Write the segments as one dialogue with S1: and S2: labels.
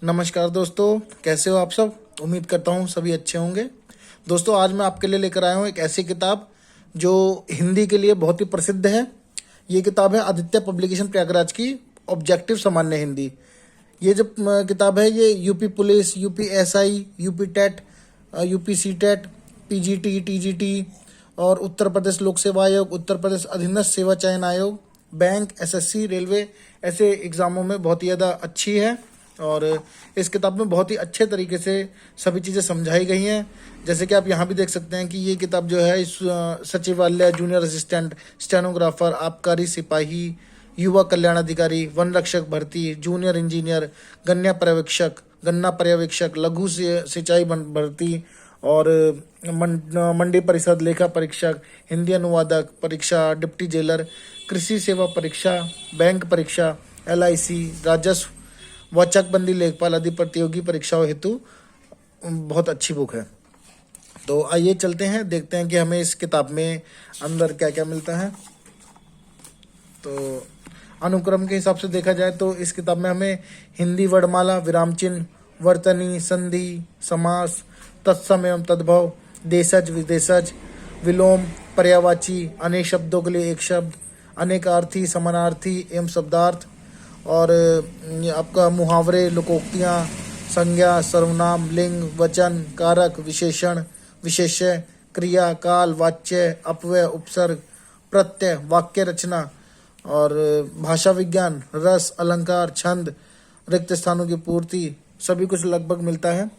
S1: नमस्कार दोस्तों, कैसे हो आप सब। उम्मीद करता हूँ सभी अच्छे होंगे। दोस्तों, आज मैं आपके लिए लेकर आया हूँ एक ऐसी किताब जो हिंदी के लिए बहुत ही प्रसिद्ध है। ये किताब है आदित्य पब्लिकेशन प्रयागराज की ऑब्जेक्टिव सामान्य हिंदी। ये जो किताब है ये UP police, UP SI, UP TET, UP C TET, PGT, TGT और उत्तर प्रदेश लोक सेवा आयोग, उत्तर प्रदेश अधीनस्थ सेवा चयन आयोग, बैंक, एसएससी, रेलवे ऐसे एग्ज़ामों में बहुत ही ज़्यादा अच्छी है। और इस किताब में बहुत ही अच्छे तरीके से सभी चीज़ें समझाई गई हैं। जैसे कि आप यहाँ भी देख सकते हैं कि ये किताब जो है इस सचिवालय, जूनियर असिस्टेंट, स्टेनोग्राफर, आबकारी सिपाही, युवा कल्याण अधिकारी, वन रक्षक भर्ती, जूनियर इंजीनियर, गन्ना पर्यवेक्षक, लघु सिंचाई भर्ती और मंडी परिषद, लेखा परीक्षक, हिंदी अनुवादक परीक्षा, डिप्टी जेलर, कृषि सेवा परीक्षा, बैंक परीक्षा, एलआईसी, राजस्व, वाचकबंदी, लेखपाल आदि प्रतियोगी परीक्षाओं हेतु बहुत अच्छी बुक है। तो आइए चलते हैं, देखते हैं कि हमें इस किताब में अंदर क्या क्या मिलता है। तो अनुक्रम के हिसाब से देखा जाए तो इस किताब में हमें हिंदी वर्णमाला, विराम चिन्ह, वर्तनी, संधि, समास, तत्सम एवं तद्भव, देशज, विदेशज, विलोम, पर्यायवाची, अनेक शब्दों के लिए एक शब्द, अनेकार्थी, समानार्थी एवं शब्दार्थ और आपका मुहावरे, लोकोक्तियाँ, संज्ञा, सर्वनाम, लिंग, वचन, कारक, विशेषण, विशेष्य, क्रिया, काल, वाच्य, अपव्यय, उपसर्ग, प्रत्यय, वाक्य रचना और भाषा विज्ञान, रस, अलंकार, छंद, रिक्त स्थानों की पूर्ति, सभी कुछ लगभग मिलता है।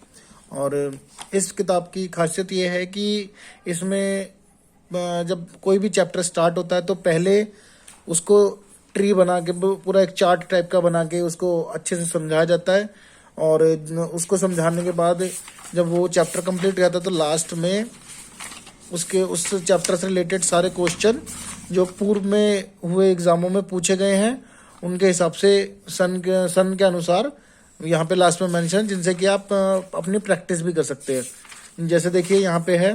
S1: और इस किताब की खासियत ये है कि इसमें जब कोई भी चैप्टर स्टार्ट होता है तो पहले उसको ट्री बना के, पूरा एक चार्ट टाइप का बना के उसको अच्छे से समझाया जाता है। और उसको समझाने के बाद जब वो चैप्टर कंप्लीट हो जाता है तो लास्ट में उसके उस चैप्टर से रिलेटेड सारे क्वेश्चन जो पूर्व में हुए एग्जामों में पूछे गए हैं उनके हिसाब से सन के अनुसार यहाँ पे लास्ट में मेंशन, जिनसे कि आप अपनी प्रैक्टिस भी कर सकते हैं। जैसे देखिए यहाँ पे है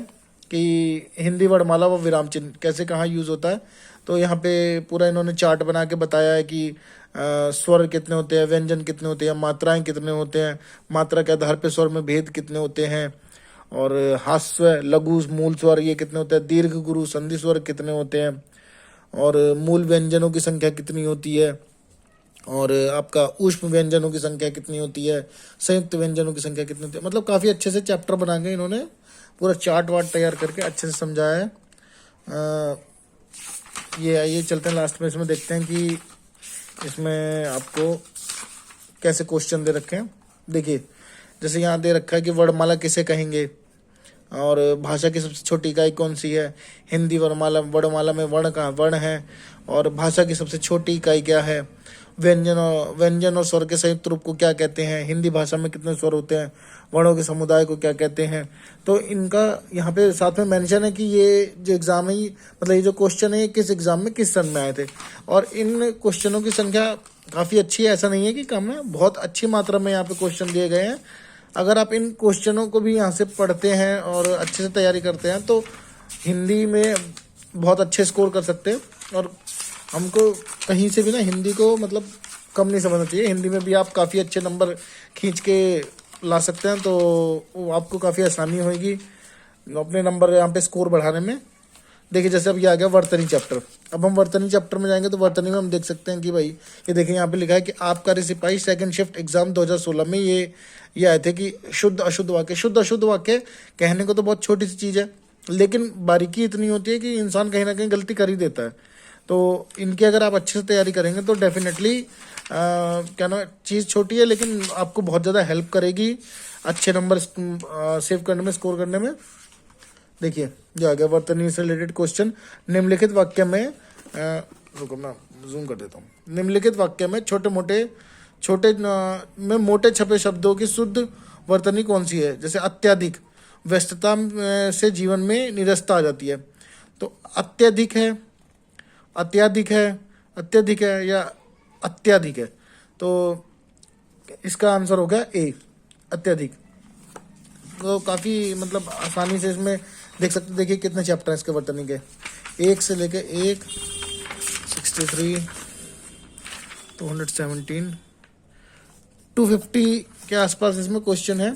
S1: कि हिंदी वर्णमाला व विराम चिन्ह कैसे कहाँ यूज़ होता है। तो यहाँ पे पूरा इन्होंने चार्ट बना के बताया है कि स्वर कितने होते हैं, व्यंजन कितने होते हैं, मात्राएं कितने होते हैं, मात्रा के आधार पे स्वर में भेद कितने होते हैं, और हास्य, लघु, मूल स्वर ये कितने होते हैं, दीर्घ, गुरु, संधि स्वर कितने होते हैं, और मूल व्यंजनों की संख्या कितनी होती है, और आपका ऊष्म व्यंजनों की संख्या कितनी होती है, संयुक्त व्यंजनों की संख्या कितनी होती है। मतलब काफ़ी अच्छे से चैप्टर बना के इन्होंने पूरा चार्ट वार्ट तैयार करके अच्छे से समझाया है। ये चलते हैं लास्ट में, इसमें देखते हैं कि इसमें आपको कैसे क्वेश्चन दे रखे हैं। देखिए जैसे यहाँ दे रखा है कि वर्णमाला किसे कहेंगे, और भाषा की सबसे छोटी इकाई कौन सी है, हिंदी वर्णमाला में वर्ण कहाँ वर्ण है, और भाषा की सबसे छोटी इकाई क्या है, व्यंजन और स्वर के संयुक्त रूप को क्या कहते हैं, हिंदी भाषा में कितने स्वर होते हैं, वर्णों के समुदाय को क्या कहते हैं। तो इनका यहाँ पे साथ में मेंशन है कि ये जो एग्ज़ाम है, मतलब ये जो क्वेश्चन है ये किस एग्ज़ाम में किस सन में आए थे। और इन क्वेश्चनों की संख्या काफ़ी अच्छी है, ऐसा नहीं है कि कम है, बहुत अच्छी मात्रा में यहाँ पे क्वेश्चन दिए गए हैं। अगर आप इन क्वेश्चनों को भी यहाँ से पढ़ते हैं और अच्छे से तैयारी करते हैं तो हिंदी में बहुत अच्छे स्कोर कर सकते हैं। और हमको कहीं से भी ना हिंदी को मतलब कम नहीं समझना चाहिए, हिंदी में भी आप काफ़ी अच्छे नंबर खींच के ला सकते हैं। तो आपको काफ़ी आसानी होगी अपने नंबर यहाँ पे स्कोर बढ़ाने में। देखिए जैसे अब ये आ गया वर्तनी चैप्टर। अब हम वर्तनी चैप्टर में जाएंगे तो वर्तनी में हम देख सकते हैं कि भाई ये देखिए यहाँ पे लिखा है कि आबकारी सिपाही सेकंड शिफ्ट एग्जाम 2016 में ये आए थे कि शुद्ध अशुद्ध वाक्य कहने को तो बहुत छोटी सी चीज़ है, लेकिन बारीकी इतनी होती है कि इंसान कहीं ना कहीं गलती कर ही देता है। तो इनकी अगर आप अच्छे से तैयारी करेंगे तो डेफिनेटली क्या ना, चीज़ छोटी है लेकिन आपको बहुत ज़्यादा हेल्प करेगी अच्छे नंबर सेव करने में, स्कोर करने में। देखिए जो आ गया वर्तनी से रिलेटेड क्वेश्चन। निम्नलिखित वाक्य में रुको मैं जूम कर देता हूँ। निम्नलिखित वाक्य में मोटे छपे शब्दों की शुद्ध वर्तनी कौन सी है। जैसे अत्यधिक, व्यस्तता से जीवन में निरस्ता आ जाती है। तो अत्यधिक है, अत्यधिक है या अत्यधिक है। तो इसका आंसर हो गया ए, अत्यधिक। तो काफ़ी मतलब आसानी से इसमें देख सकते। देखिए कितने चैप्टर हैं इसके वर्तनी के, 1 से लेके 63, 217, 250 के आसपास इसमें क्वेश्चन है।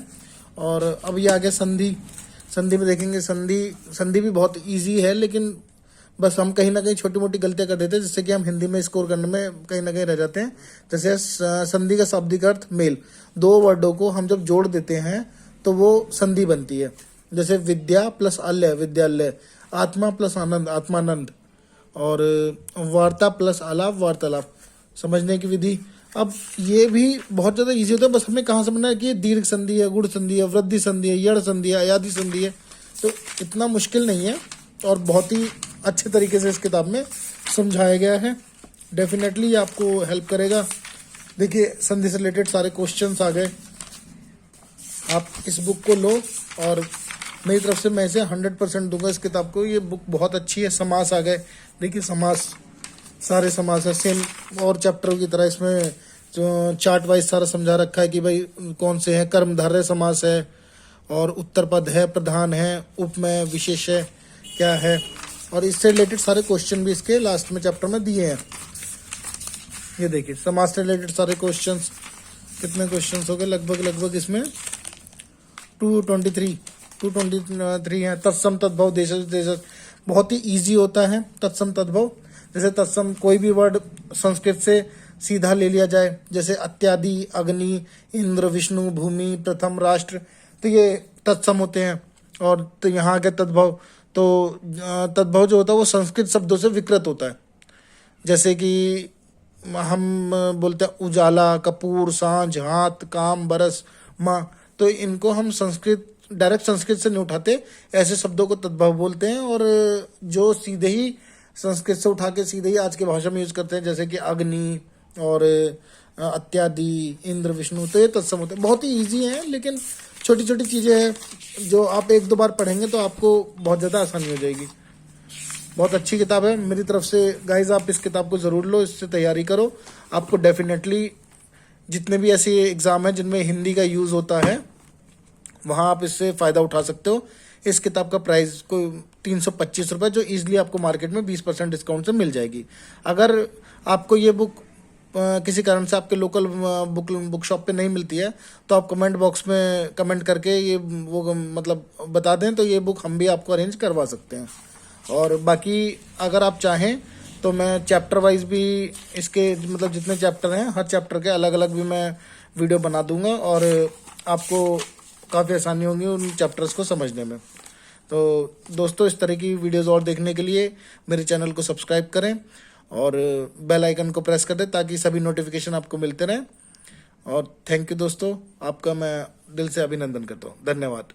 S1: और अब ये आ गया संधि। संधि में देखेंगे, संधि भी बहुत इजी है, लेकिन बस हम कहीं ना कहीं छोटी मोटी गलतियां कर देते हैं, जिससे कि हम हिंदी में स्कोर करने में कहीं ना कहीं रह जाते हैं। जैसे संधि का शाब्दिक अर्थ मेल, दो वर्डों को हम जब जोड़ देते हैं तो वो संधि बनती है। जैसे विद्या प्लस अल्य विद्यालय, आत्मा प्लस आनंद आत्मानंद, और वार्ता प्लस आलाप वार्तालाप। समझने की विधि, अब ये भी बहुत ज़्यादा इजी होता है, बस हमें कहाँ समझना है कि ये दीर्घ संधि है, गुण संधि है, वृद्धि संधि है, यड़ संधि है, अयादि संधि है। तो इतना मुश्किल नहीं है और बहुत ही अच्छे तरीके से इस किताब में समझाया गया है। डेफिनेटली आपको हेल्प करेगा। देखिए, संधि से रिलेटेड सारे क्वेश्चंस आ गए। आप इस बुक को लो और मेरी तरफ से मैं इसे 100% दूंगा इस किताब को। ये बुक बहुत अच्छी है। समास आ गए, देखिए समास, सारे समास है सेम और चैप्टर की तरह। इसमें जो चार्ट वाइज सारा समझा रखा है कि भाई कौन से हैं। कर्मधारय समास है, और उत्तर पद है, प्रधान है, उपमेय, विशेषण क्या है, और इससे रिलेटेड सारे क्वेश्चन भी इसके लास्ट में चैप्टर में दिए हैं। ये देखिए, समास से रिलेटेड सारे क्वेश्चंस, कितने क्वेश्चंस हो गए लगभग इसमें 223 हैं। तत्सम तद्भव देशज देशज, बहुत ही इजी होता है तत्सम तद्भव। जैसे तत्सम कोई भी वर्ड संस्कृत से सीधा ले लिया जाए, जैसे अत्यादि, अग्नि, इंद्र, विष्णु, भूमि, प्रथम, राष्ट्र, तो ये तत्सम होते हैं। और तो यहाँ के तद्भव, तो तद्भव जो होता है वो संस्कृत शब्दों से विकृत होता है। जैसे कि हम बोलते हैं उजाला, कपूर, सांझ, हाथ, काम, बरस, माँ, तो इनको हम डायरेक्ट संस्कृत से नहीं उठाते, ऐसे शब्दों को तद्भव बोलते हैं। और जो सीधे ही संस्कृत से उठा के सीधे ही आज की भाषा में यूज करते हैं, जैसे कि अग्नि और अत्यादि, इंद्र, विष्णु, तो ये तत्सम होते हैं। बहुत ही ईजी है, लेकिन छोटी छोटी चीज़ें हैं जो आप एक दो बार पढ़ेंगे तो आपको बहुत ज़्यादा आसानी हो जाएगी। बहुत अच्छी किताब है मेरी तरफ से गाइज, आप इस किताब को ज़रूर लो, इससे तैयारी करो। आपको डेफिनेटली जितने भी ऐसे एग्ज़ाम हैं जिनमें हिंदी का यूज़ होता है, वहाँ आप इससे फ़ायदा उठा सकते हो। इस किताब का प्राइस को 325 रुपये, जो ईजिली आपको मार्केट में 20% डिस्काउंट से मिल जाएगी। अगर आपको ये बुक किसी कारण से आपके लोकल बुक शॉप पे नहीं मिलती है, तो आप कमेंट बॉक्स में कमेंट करके ये वो मतलब बता दें, तो ये बुक हम भी आपको अरेंज करवा सकते हैं। और बाकी अगर आप चाहें तो मैं चैप्टर वाइज भी इसके मतलब जितने चैप्टर हैं, हर चैप्टर के अलग अलग भी मैं वीडियो बना दूंगा, और आपको काफ़ी आसानी होगी उन चैप्टर्स को समझने में। तो दोस्तों, इस तरह की वीडियोस और देखने के लिए मेरे चैनल को सब्सक्राइब करें और बेल आइकन को प्रेस कर दें, ताकि सभी नोटिफिकेशन आपको मिलते रहें। और थैंक यू दोस्तों, आपका मैं दिल से अभिनंदन करता हूँ। धन्यवाद।